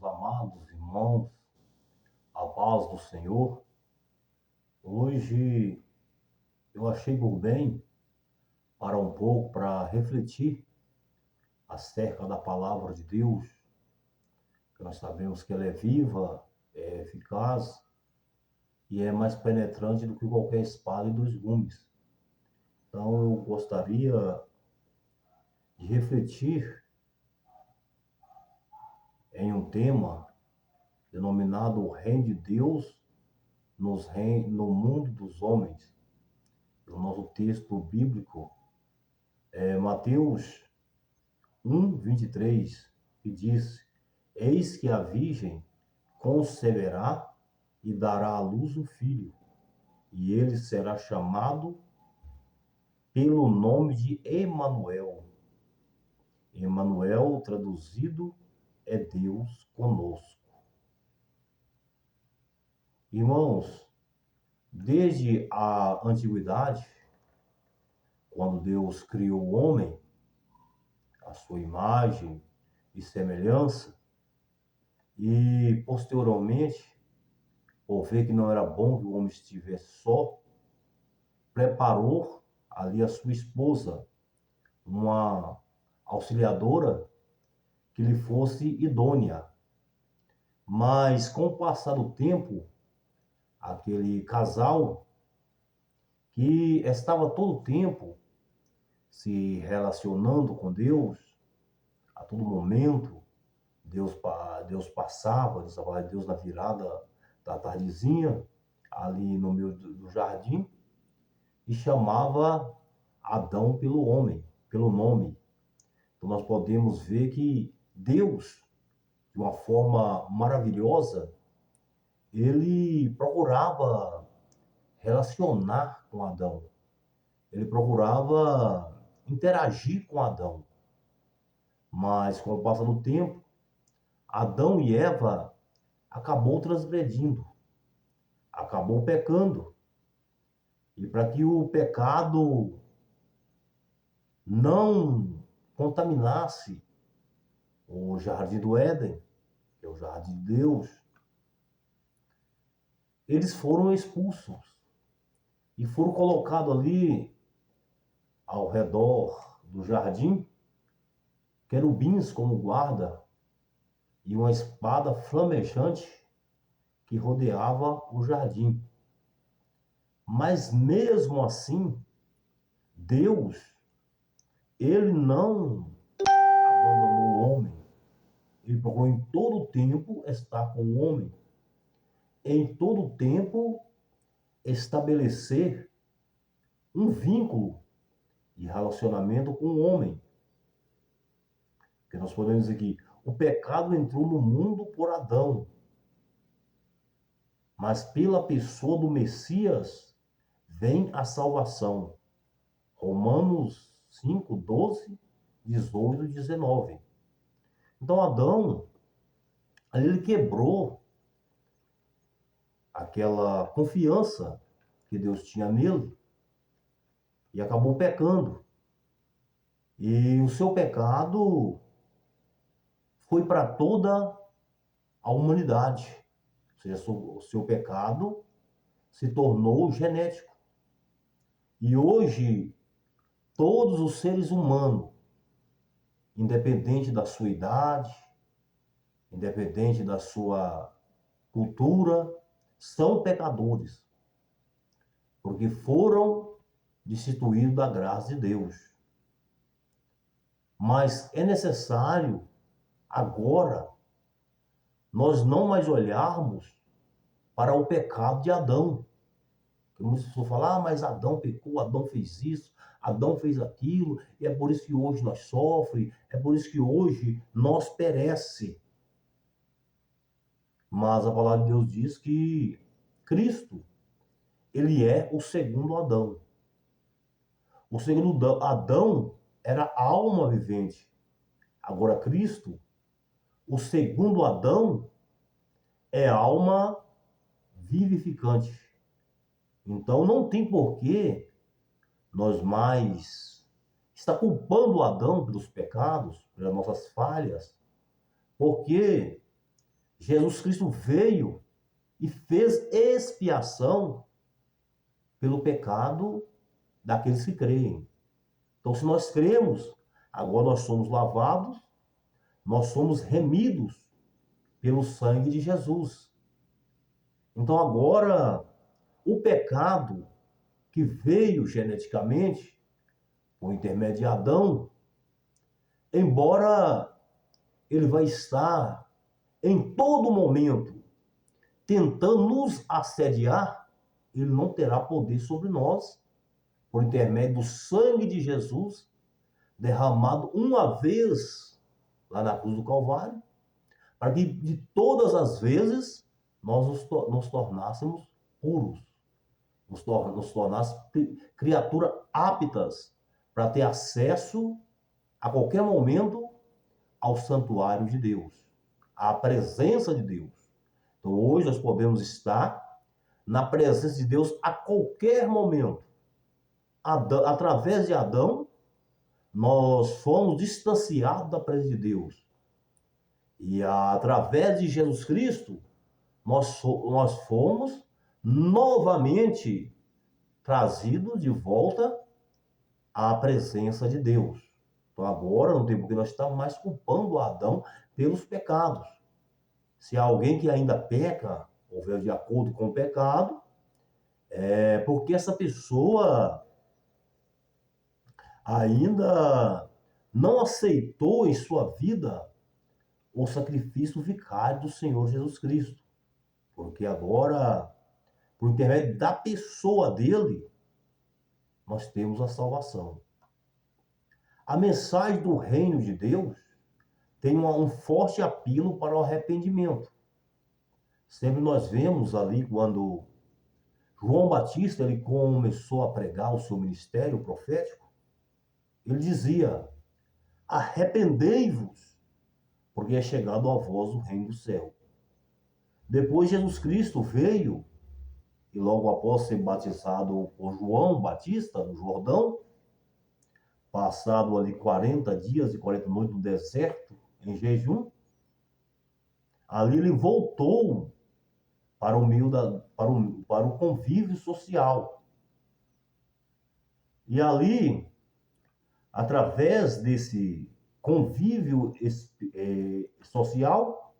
meus amados irmãos, a paz do Senhor. Hoje eu achei por bem parar um pouco para refletir acerca da palavra de Deus, que nós sabemos que ela é viva, é eficaz e é mais penetrante do que qualquer espada e dois gumes. Então eu gostaria de refletir em um tema denominado o Reino de Deus no mundo dos homens. O nosso texto bíblico é Mateus 1:23, que diz: Eis que a virgem conceberá e dará à luz um filho, e ele será chamado pelo nome de Emanuel. Emanuel, traduzido, é Deus conosco. Irmãos, desde a antiguidade, quando Deus criou o homem, a sua imagem e semelhança, e posteriormente, por ver que não era bom que o homem estivesse só, preparou ali a sua esposa, uma auxiliadora que lhe fosse idônea. Mas com o passar do tempo, aquele casal que estava todo o tempo se relacionando com Deus, a todo momento, Deus passava, Deus na virada da tardezinha, ali no meio do jardim, e chamava Adão pelo homem, pelo nome. Então nós podemos ver que Deus, de uma forma maravilhosa, ele procurava relacionar com Adão. Ele procurava interagir com Adão. Mas com o passar do tempo, Adão e Eva acabou transgredindo, acabou pecando. E para que o pecado não contaminasse o jardim do Éden, que é o jardim de Deus, eles foram expulsos e foram colocados ali ao redor do jardim querubins como guarda e uma espada flamejante que rodeava o jardim. Mas mesmo assim, Deus, ele não abandonou o homem. Ele procurou em todo o tempo estar com o homem. Em todo o tempo estabelecer um vínculo de relacionamento com o homem. Porque nós podemos dizer que o pecado entrou no mundo por Adão. Mas pela pessoa do Messias vem a salvação. Romanos 5, 12, 18 e 19. Então Adão, ele quebrou aquela confiança que Deus tinha nele e acabou pecando. E o seu pecado foi para toda a humanidade. Ou seja, o seu pecado se tornou genético. E hoje, todos os seres humanos, independente da sua idade, independente da sua cultura, são pecadores, porque foram destituídos da graça de Deus. Mas é necessário, agora, nós não mais olharmos para o pecado de Adão. Muitas pessoas falam, mas Adão pecou, Adão fez isso, Adão fez aquilo, e é por isso que hoje nós sofremos, é por isso que hoje nós perecemos. Mas a palavra de Deus diz que Cristo, ele é o segundo Adão. O segundo Adão era a alma vivente. Agora Cristo, o segundo Adão, é a alma vivificante. Então não tem porquê nós mais estar culpando Adão pelos pecados, pelas nossas falhas, porque Jesus Cristo veio e fez expiação pelo pecado daqueles que creem. Então, se nós cremos, agora nós somos lavados, nós somos remidos pelo sangue de Jesus. Então, agora, o pecado que veio geneticamente, por intermédio de Adão, embora ele vai estar em todo momento tentando nos assediar, ele não terá poder sobre nós, por intermédio do sangue de Jesus, derramado uma vez lá na cruz do Calvário, para que de todas as vezes nós nos tornássemos puros, nos tornássemos criaturas aptas para ter acesso a qualquer momento ao santuário de Deus, à presença de Deus. Então hoje nós podemos estar na presença de Deus a qualquer momento. Através de Adão, nós fomos distanciados da presença de Deus. E através de Jesus Cristo, nós fomos novamente trazidos de volta à presença de Deus. Então agora não tem porque nós estamos mais culpando Adão pelos pecados. Se há alguém que ainda peca, ou vive de acordo com o pecado, é porque essa pessoa ainda não aceitou em sua vida o sacrifício vicário do Senhor Jesus Cristo. Porque agora, por intermédio da pessoa dele, nós temos a salvação. A mensagem do reino de Deus tem um forte apelo para o arrependimento. Sempre nós vemos ali quando João Batista ele começou a pregar o seu ministério profético, ele dizia: arrependei-vos, porque é chegado a vós o reino do céu. Depois Jesus Cristo veio, e logo após ser batizado por João Batista, no Jordão, passado ali 40 dias e 40 noites no deserto, em jejum, ali ele voltou para o meio para o convívio social. E ali, através desse convívio social,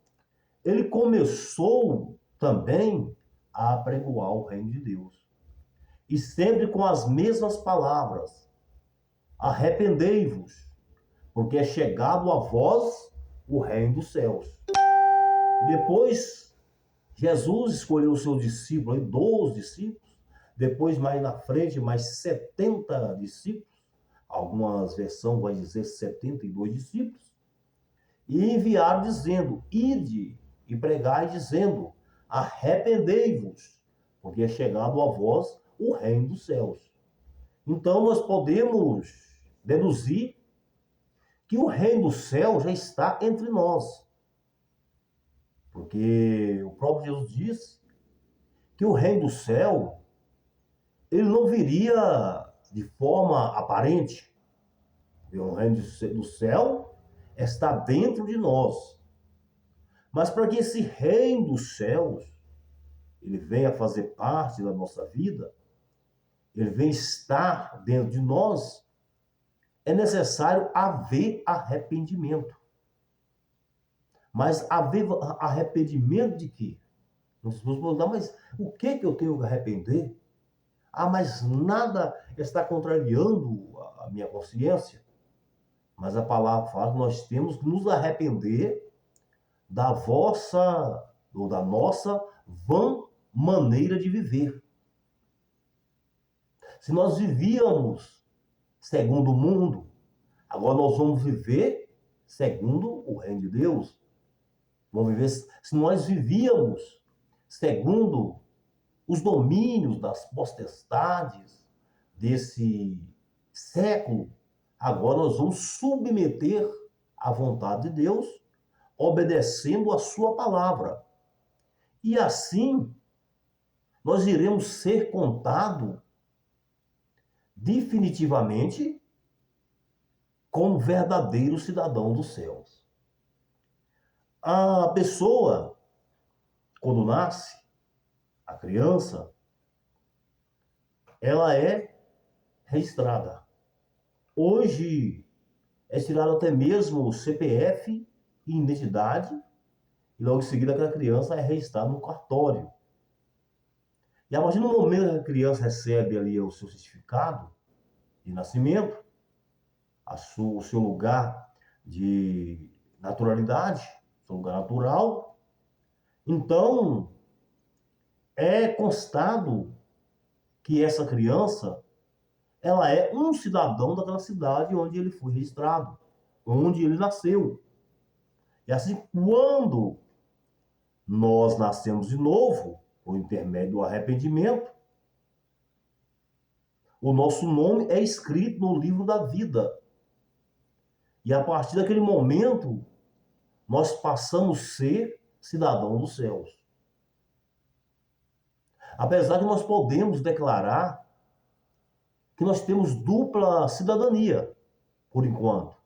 ele começou também a apregoar o reino de Deus. E sempre com as mesmas palavras: arrependei-vos, porque é chegado a vós o reino dos céus. E depois, Jesus escolheu os seus discípulos, 12 discípulos, depois mais na frente, mais 70 discípulos, algumas versões vão dizer 72 discípulos, e enviaram dizendo: ide e pregai, dizendo: arrependei-vos, porque é chegado a vós o reino dos céus. Então nós podemos deduzir que o reino do céu já está entre nós. Porque o próprio Jesus disse que o reino do céu, ele não viria de forma aparente. O reino do céu está dentro de nós. Mas para que esse reino dos céus, ele venha fazer parte da nossa vida, ele venha estar dentro de nós, é necessário haver arrependimento. Mas haver arrependimento de quê? Nós vamos perguntar: mas o que eu tenho que arrepender? Mas nada está contrariando a minha consciência. Mas a palavra fala que nós temos que nos arrepender da vossa ou da nossa vã maneira de viver. Se nós vivíamos segundo o mundo, agora nós vamos viver segundo o reino de Deus. Vamos viver, se nós vivíamos segundo os domínios das potestades desse século, agora nós vamos submeter à vontade de Deus, obedecendo a sua palavra. E assim, nós iremos ser contados definitivamente como verdadeiro cidadão dos céus. A pessoa quando nasce, a criança, ela é registrada. Hoje é tirado até mesmo o CPF e identidade, e logo em seguida aquela criança é registrada no cartório. E a partir do momento que a criança recebe ali o seu certificado de nascimento, o seu lugar de naturalidade, seu lugar natural, então é constado que essa criança, ela é um cidadão daquela cidade onde ele foi registrado, onde ele nasceu. E assim, quando nós nascemos de novo, por intermédio do arrependimento, o nosso nome é escrito no livro da vida. E a partir daquele momento, nós passamos a ser cidadãos dos céus. Apesar que nós podemos declarar que nós temos dupla cidadania, por enquanto.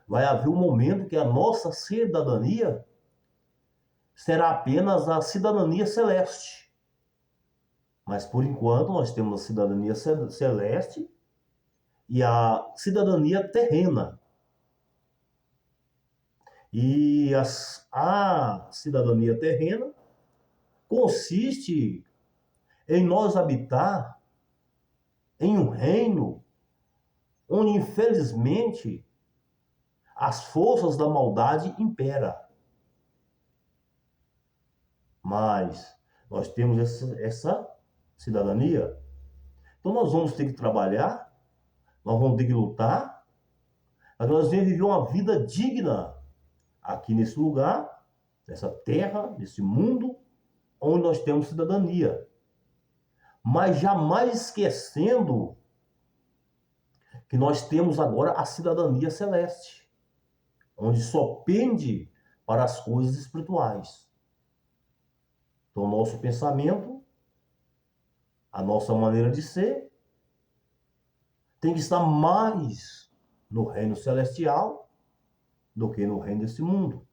Vai haver um momento que a nossa cidadania será apenas a cidadania celeste. Mas, por enquanto, nós temos a cidadania celeste e a cidadania terrena. E a cidadania terrena consiste em nós habitar em um reino onde, infelizmente, as forças da maldade imperam. Mas nós temos essa cidadania. Então nós vamos ter que trabalhar, nós vamos ter que lutar, para que nós venhamos viver uma vida digna aqui nesse lugar, nessa terra, nesse mundo, onde nós temos cidadania. Mas jamais esquecendo que nós temos agora a cidadania celeste, onde só pende para as coisas espirituais. Então, o nosso pensamento, a nossa maneira de ser, tem que estar mais no reino celestial do que no reino desse mundo.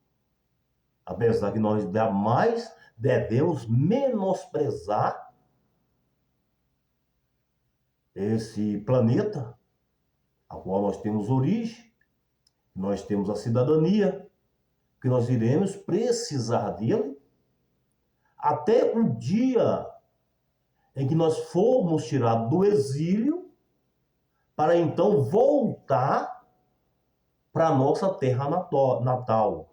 Apesar que nós jamais devemos menosprezar esse planeta, a qual nós temos origem, nós temos a cidadania, que nós iremos precisar dele, até o dia em que nós formos tirados do exílio, para então voltar para a nossa terra natal,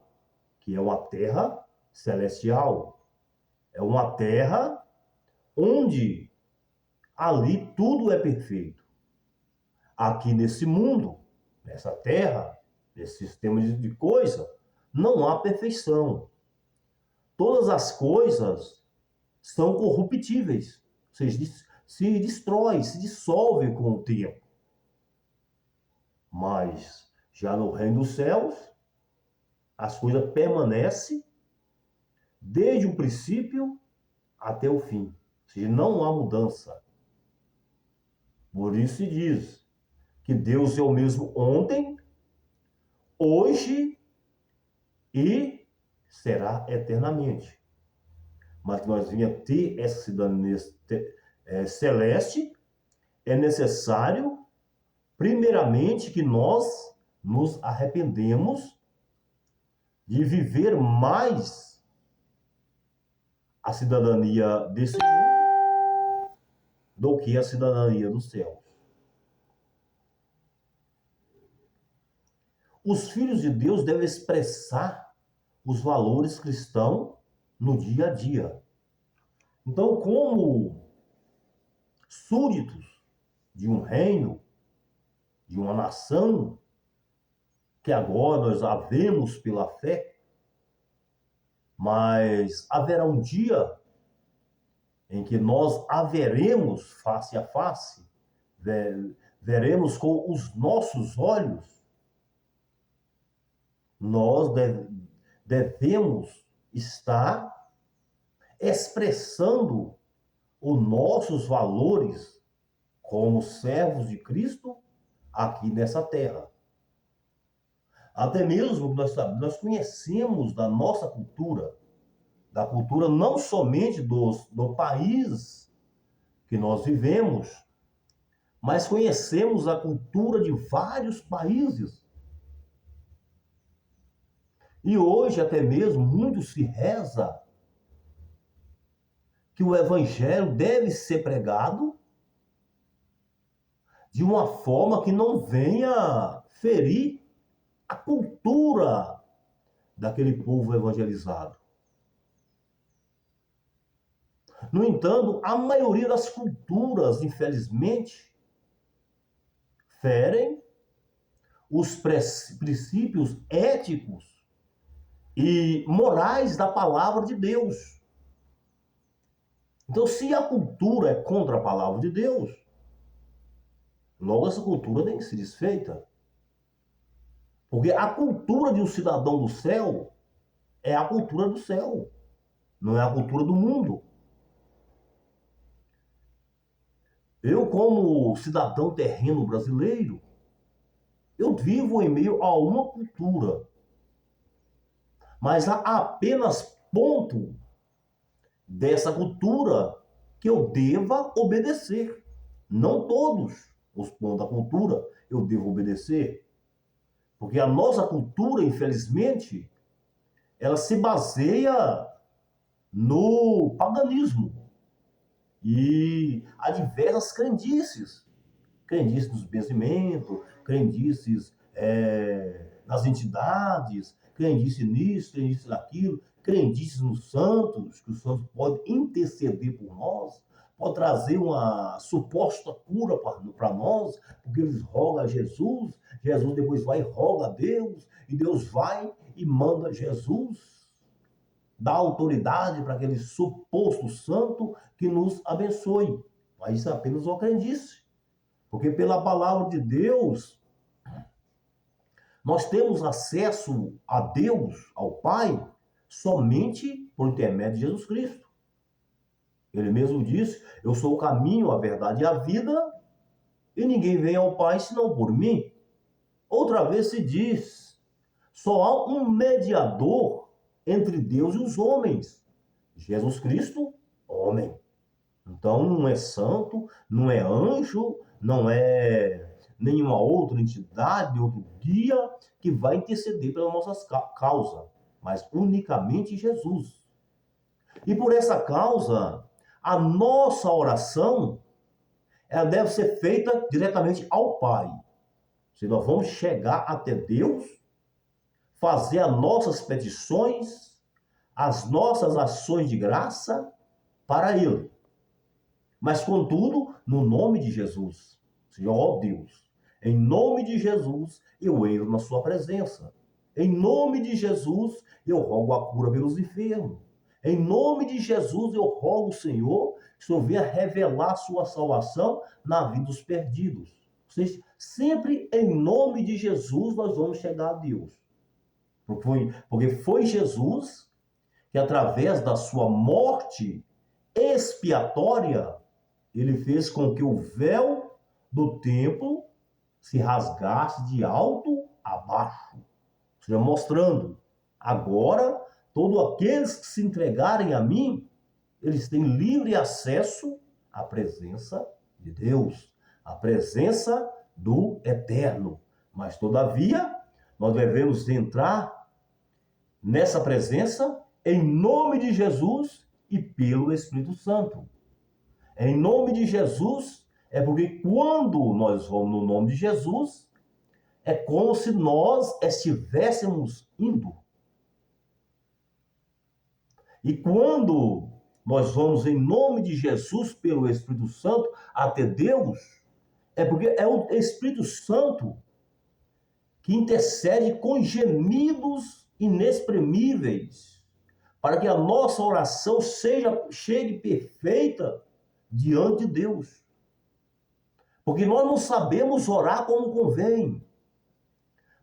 que é uma terra celestial. É uma terra onde ali tudo é perfeito. Aqui nesse mundo, nessa terra, nesse sistema de coisa, não há perfeição. Todas as coisas são corruptíveis. Ou seja, se destrói, se dissolve com o tempo. Mas já no reino dos céus, as coisas permanecem desde o princípio até o fim. Ou seja, não há mudança. Por isso se diz que Deus é o mesmo ontem, hoje e será eternamente. Mas que nós venhamos ter essa cidadania celeste, é necessário, primeiramente, que nós nos arrependemos de viver mais a cidadania desse mundo do que a cidadania dos céus. Os filhos de Deus devem expressar os valores cristãos no dia a dia. Então, como súditos de um reino, de uma nação, que agora nós havemos pela fé, mas haverá um dia em que nós haveremos face a face, veremos com os nossos olhos. Nós devemos estar expressando os nossos valores como servos de Cristo aqui nessa terra. Até mesmo nós conhecemos da nossa cultura, da cultura não somente do país que nós vivemos, mas conhecemos a cultura de vários países. E hoje até mesmo muito se reza que o evangelho deve ser pregado de uma forma que não venha ferir a cultura daquele povo evangelizado. No entanto, a maioria das culturas, infelizmente, ferem os princípios éticos e morais da palavra de Deus. Então, se a cultura é contra a palavra de Deus, logo essa cultura tem que ser desfeita. Porque a cultura de um cidadão do céu é a cultura do céu, não é a cultura do mundo. Eu, como cidadão terreno brasileiro, eu vivo em meio a uma cultura, mas há apenas ponto dessa cultura que eu deva obedecer. Não todos os pontos da cultura eu devo obedecer, porque a nossa cultura, infelizmente, ela se baseia no paganismo e há diversas crendices. Crendices nos benzimentos, crendices nas entidades, crendice nisso, crendice naquilo, crendices nos santos, que os santos podem interceder por nós, pode trazer uma suposta cura para nós, porque eles rogam a Jesus, Jesus depois vai e roga a Deus, e Deus vai e manda Jesus, dá autoridade para aquele suposto santo que nos abençoe. Mas isso é apenas uma crendice. Porque pela palavra de Deus, nós temos acesso a Deus, ao Pai, somente por intermédio de Jesus Cristo. Ele mesmo disse, eu sou o caminho, a verdade e a vida, e ninguém vem ao Pai senão por mim. Outra vez se diz, só há um mediador entre Deus e os homens, Jesus Cristo, homem. Então não é santo, não é anjo, não é nenhuma outra entidade, outro guia que vai interceder pela nossa causa, mas unicamente Jesus. E por essa causa, a nossa oração, ela deve ser feita diretamente ao Pai. Se nós vamos chegar até Deus, fazer as nossas petições, as nossas ações de graça para Ele. Mas, contudo, no nome de Jesus, Senhor, ó Deus, em nome de Jesus, eu entro na sua presença. Em nome de Jesus, eu rogo a cura pelos enfermos. Em nome de Jesus, eu rogo, Senhor, que o Senhor venha revelar a sua salvação na vida dos perdidos. Ou seja, sempre em nome de Jesus nós vamos chegar a Deus. Porque foi Jesus que, através da sua morte expiatória, ele fez com que o véu do templo se rasgasse de alto a baixo. Ou seja, mostrando, agora, todos aqueles que se entregarem a mim, eles têm livre acesso à presença de Deus, à presença do Eterno. Mas, todavia, nós devemos entrar nessa presença em nome de Jesus e pelo Espírito Santo. Em nome de Jesus, é porque quando nós vamos no nome de Jesus, é como se nós estivéssemos indo. E quando nós vamos em nome de Jesus, pelo Espírito Santo, até Deus, é porque é o Espírito Santo que intercede com gemidos inexprimíveis, para que a nossa oração chegue perfeita diante de Deus. Porque nós não sabemos orar como convém,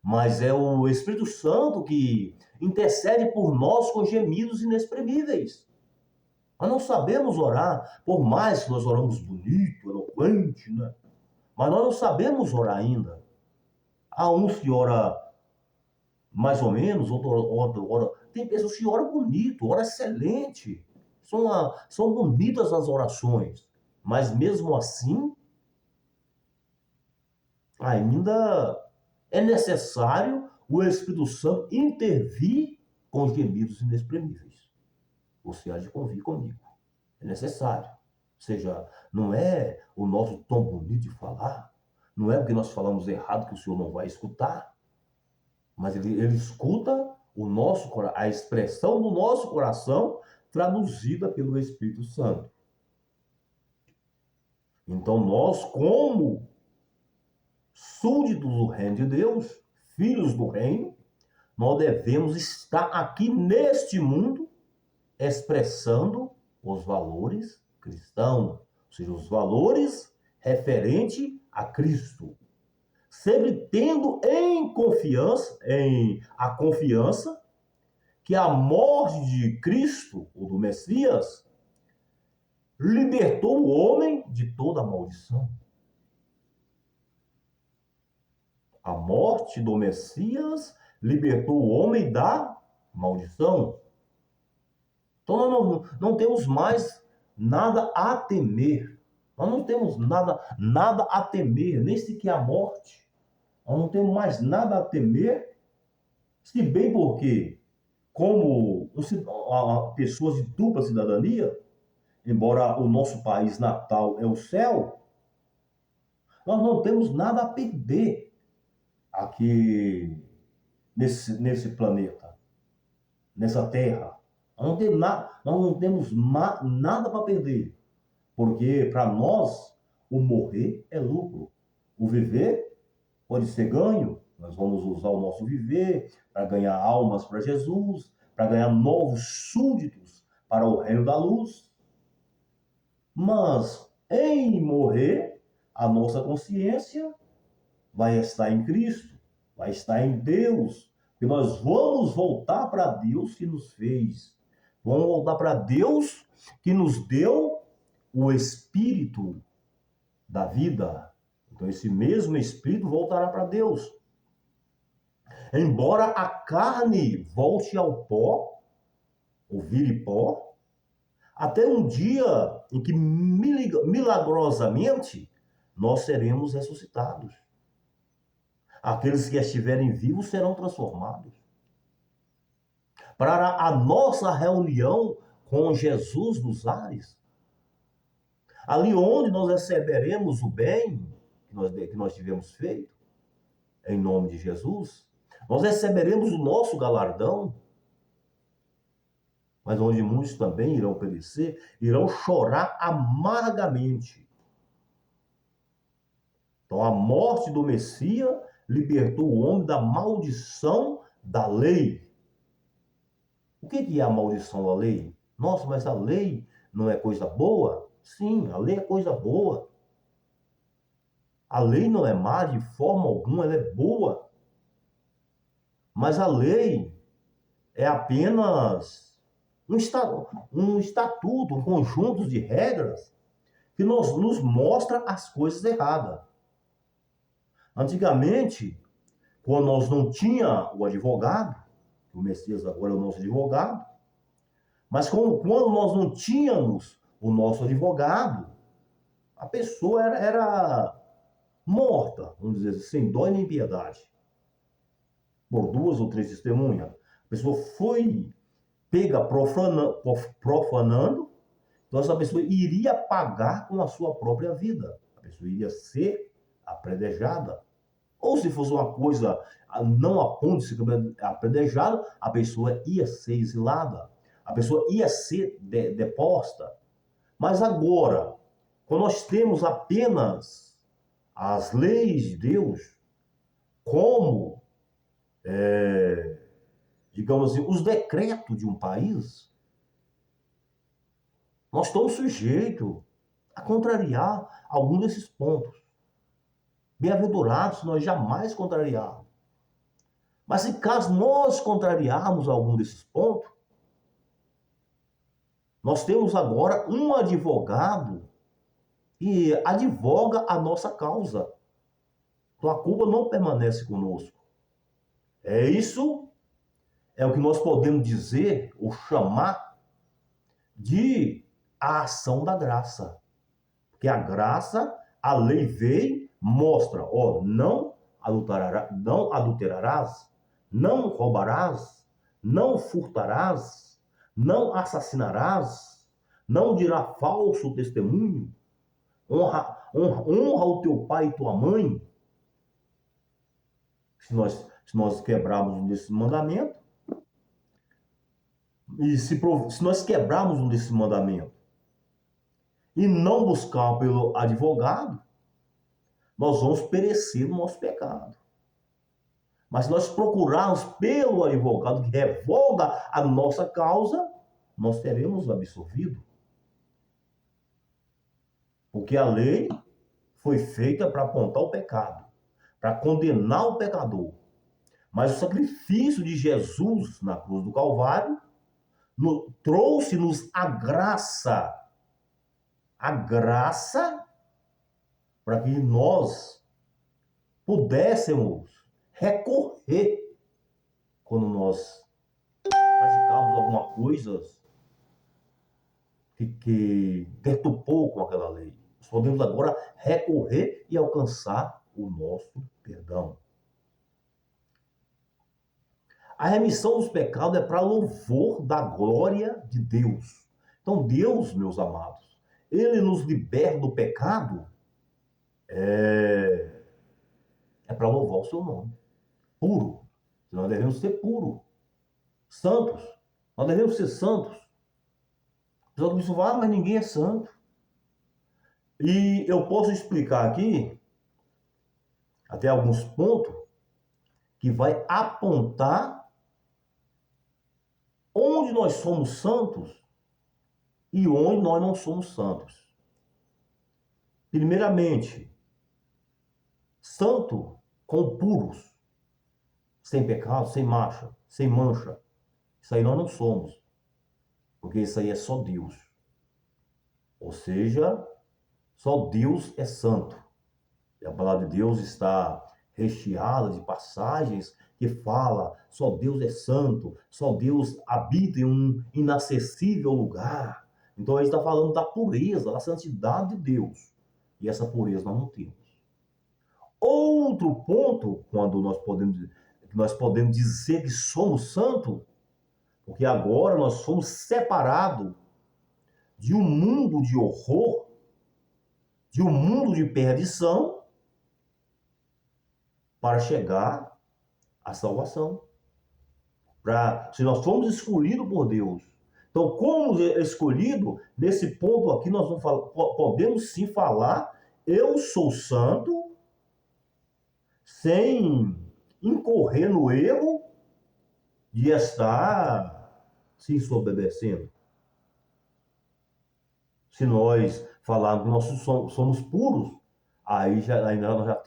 mas é o Espírito Santo que intercede por nós com gemidos inexprimíveis. Nós não sabemos orar, por mais que nós oramos bonito, eloquente, né? Mas nós não sabemos orar ainda. Há uns que oram mais ou menos, outra. Tem pessoas que oram bonito, oram excelente. São bonitas as orações. Mas mesmo assim, ainda é necessário o Espírito Santo intervir com os gemidos inexprimíveis. Você há de convir comigo. É necessário. Ou seja, não é o nosso tom bonito de falar, não é porque nós falamos errado que o Senhor não vai escutar, mas ele escuta a expressão do nosso coração traduzida pelo Espírito Santo. Então nós, como súditos do reino de Deus, filhos do reino, nós devemos estar aqui neste mundo expressando os valores cristãos, ou seja, os valores referentes a Cristo. Sempre tendo a confiança que a morte de Cristo, ou do Messias, libertou o homem de toda a maldição. A morte do Messias libertou o homem da maldição. Então nós não temos mais nada a temer. Nós não temos nada a temer, nem sequer a morte. Nós não temos mais nada a temer, se bem porque, como pessoas de dupla cidadania, embora o nosso país natal é o céu, nós não temos nada a perder aqui nesse planeta, nessa terra. Nós não temos nada para perder, porque para nós o morrer é lucro, o viver pode ser ganho. Nós vamos usar o nosso viver para ganhar almas para Jesus, para ganhar novos súditos para o reino da luz. Mas em morrer, a nossa consciência vai estar em Cristo, vai estar em Deus, e nós vamos voltar para Deus que nos fez. Vamos voltar para Deus que nos deu o Espírito da vida. Então esse mesmo Espírito voltará para Deus. Embora a carne volte ao pó, ou vire pó, até um dia em que milagrosamente nós seremos ressuscitados. Aqueles que estiverem vivos serão transformados. Para a nossa reunião com Jesus nos ares, ali onde nós receberemos o bem que nós tivemos feito, em nome de Jesus, nós receberemos o nosso galardão, mas onde muitos também irão perecer, irão chorar amargamente. Então a morte do Messias libertou o homem da maldição da lei. O que é a maldição da lei? Nossa, mas a lei não é coisa boa? Sim, a lei é coisa boa. A lei não é má de forma alguma, ela é boa. Mas a lei é apenas um estatuto, um conjunto de regras que nos mostra as coisas erradas. Antigamente, quando nós não tínhamos o advogado, o Messias agora é o nosso advogado, mas quando nós não tínhamos o nosso advogado, a pessoa era morta, vamos dizer assim, sem dó nem piedade, por 2 ou 3 testemunhas. A pessoa foi pega profanando, então essa pessoa iria pagar com a sua própria vida. A pessoa iria ser apredejada. Ou se fosse uma coisa não a ponto de ser apredejada, a pessoa ia ser exilada. A pessoa ia ser deposta. Mas agora, quando nós temos apenas as leis de Deus, como, digamos assim, os decretos de um país, nós estamos sujeitos a contrariar algum desses pontos. Bem-aventurados se nós jamais contrariarmos. Mas se caso nós contrariarmos algum desses pontos, nós temos agora um advogado que advoga a nossa causa. Então a culpa não permanece conosco. Isso é o que nós podemos dizer ou chamar de a ação da graça. Porque a graça, a lei veio, mostra, ó, não adulterarás, não roubarás, não furtarás, não assassinarás, não dirá falso testemunho, honra o teu pai e tua mãe. Se nós quebrarmos um desses mandamentos, e se nós quebrarmos um desses mandamentos e não buscar pelo advogado, nós vamos perecer no nosso pecado. Mas se nós procurarmos pelo advogado que revoga a nossa causa, nós seremos absolvidos. Porque a lei foi feita para apontar o pecado, para condenar o pecador. Mas o sacrifício de Jesus na cruz do Calvário trouxe-nos a graça para que nós pudéssemos recorrer quando nós praticamos alguma coisa que deturpou com aquela lei. Nós podemos agora recorrer e alcançar o nosso perdão. A remissão dos pecados é para louvor da glória de Deus. Então Deus, meus amados, Ele nos liberta do pecado é para louvar o seu nome. Puro. Nós devemos ser puros. Santos. Nós devemos ser santos. Os outros me falam, mas ninguém é santo. E eu posso explicar aqui, até alguns pontos, que vai apontar onde nós somos santos e onde nós não somos santos. Primeiramente, santo com puros, sem pecado, sem mancha. Isso aí nós não somos, porque isso aí é só Deus. Ou seja, só Deus é santo. E a palavra de Deus está recheada de passagens que fala, só Deus é santo, só Deus habita em um inacessível lugar. Então ele está falando da pureza, da santidade de Deus. E essa pureza nós não temos. Outro ponto, quando nós podemos dizer que somos santos, porque agora nós somos separados de um mundo de horror, de um mundo de perdição, para chegar à salvação. Se nós fomos escolhidos por Deus. Então, como escolhido, nesse ponto aqui nós vamos falar, podemos sim falar, eu sou santo, sem incorrer no erro de estar se ensoberbecendo. Se nós falarmos que nós somos puros, aí nós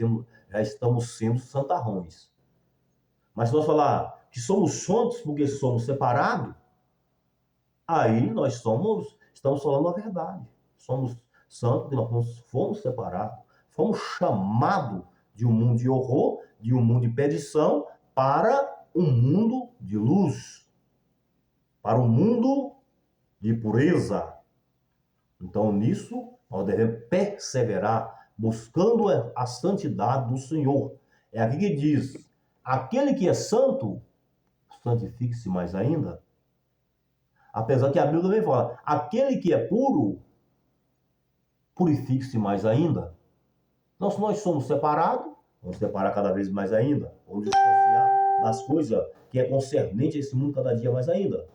já estamos sendo santarrões. Mas se nós falar que somos santos porque somos separados, aí nós estamos falando a verdade. Somos santos porque nós fomos separados. Fomos chamados de um mundo de horror, de um mundo de perdição, para um mundo de luz, para um mundo de pureza. Então, nisso, nós devemos perseverar, buscando a santidade do Senhor. É aqui que diz, aquele que é santo, santifique-se mais ainda. Apesar que a Bíblia também fala, aquele que é puro, purifique-se mais ainda. Então, se nós somos separados, vamos separar cada vez mais ainda. Vamos distanciar das coisas que é concernente a esse mundo cada dia mais ainda.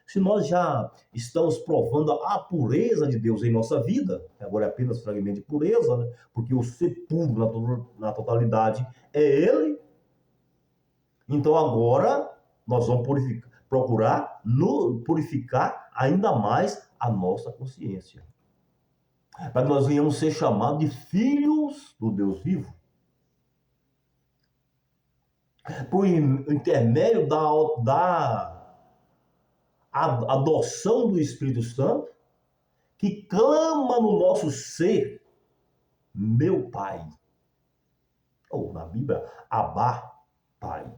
Se nós já estamos provando a pureza de Deus em nossa vida, agora é apenas fragmento de pureza, né? Porque o ser puro na totalidade é Ele. Então agora nós vamos procurar purificar ainda mais a nossa consciência. Para que nós venhamos ser chamados de filhos do Deus vivo. Por intermédio da adoção do Espírito Santo, que clama no nosso ser, meu Pai. Ou na Bíblia, Abá, Pai.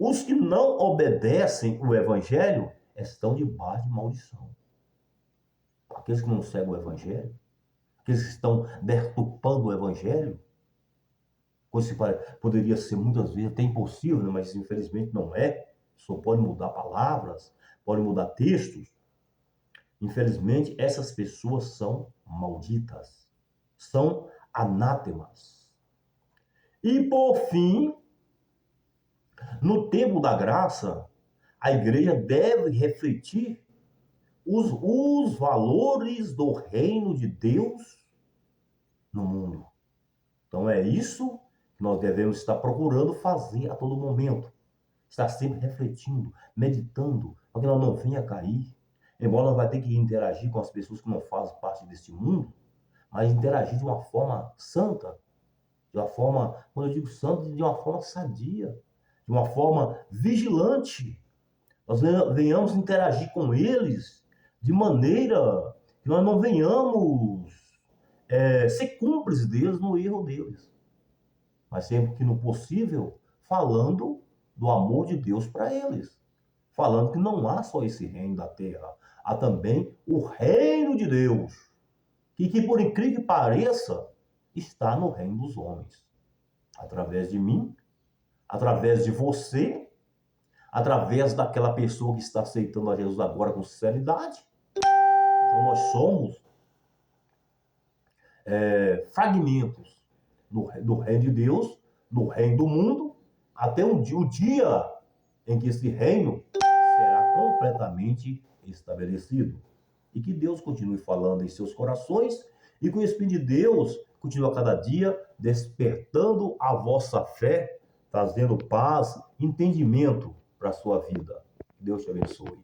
Os que não obedecem o evangelho estão debaixo de maldição. Aqueles que não seguem o evangelho, aqueles que estão deturpando o evangelho, coisa que poderia ser muitas vezes até impossível, né? Mas infelizmente não é. Só pode mudar palavras, pode mudar textos. Infelizmente, essas pessoas são malditas, são anátemas. E por fim, no tempo da graça, a igreja deve refletir os valores do reino de Deus no mundo. Então é isso que nós devemos estar procurando fazer a todo momento. Estar sempre refletindo, meditando, para que nós não venha a cair. Embora nós vai ter que interagir com as pessoas que não fazem parte desse mundo, mas interagir de uma forma santa, de uma forma, quando eu digo santa, de uma forma sadia, de uma forma vigilante. Nós venhamos interagir com eles de maneira que nós não venhamos ser cúmplices deles no erro deles. Mas sempre que no possível, falando do amor de Deus para eles. Falando que não há só esse reino da terra, há também o reino de Deus, que por incrível que pareça, está no reino dos homens. Através de mim, através de você, através daquela pessoa que está aceitando a Jesus agora com sinceridade. Então nós somos fragmentos do reino de Deus, do reino do mundo, até o dia em que esse reino será completamente estabelecido. E que Deus continue falando em seus corações e que o Espírito de Deus continue a cada dia despertando a vossa fé, trazendo paz, entendimento para a sua vida. Deus te abençoe.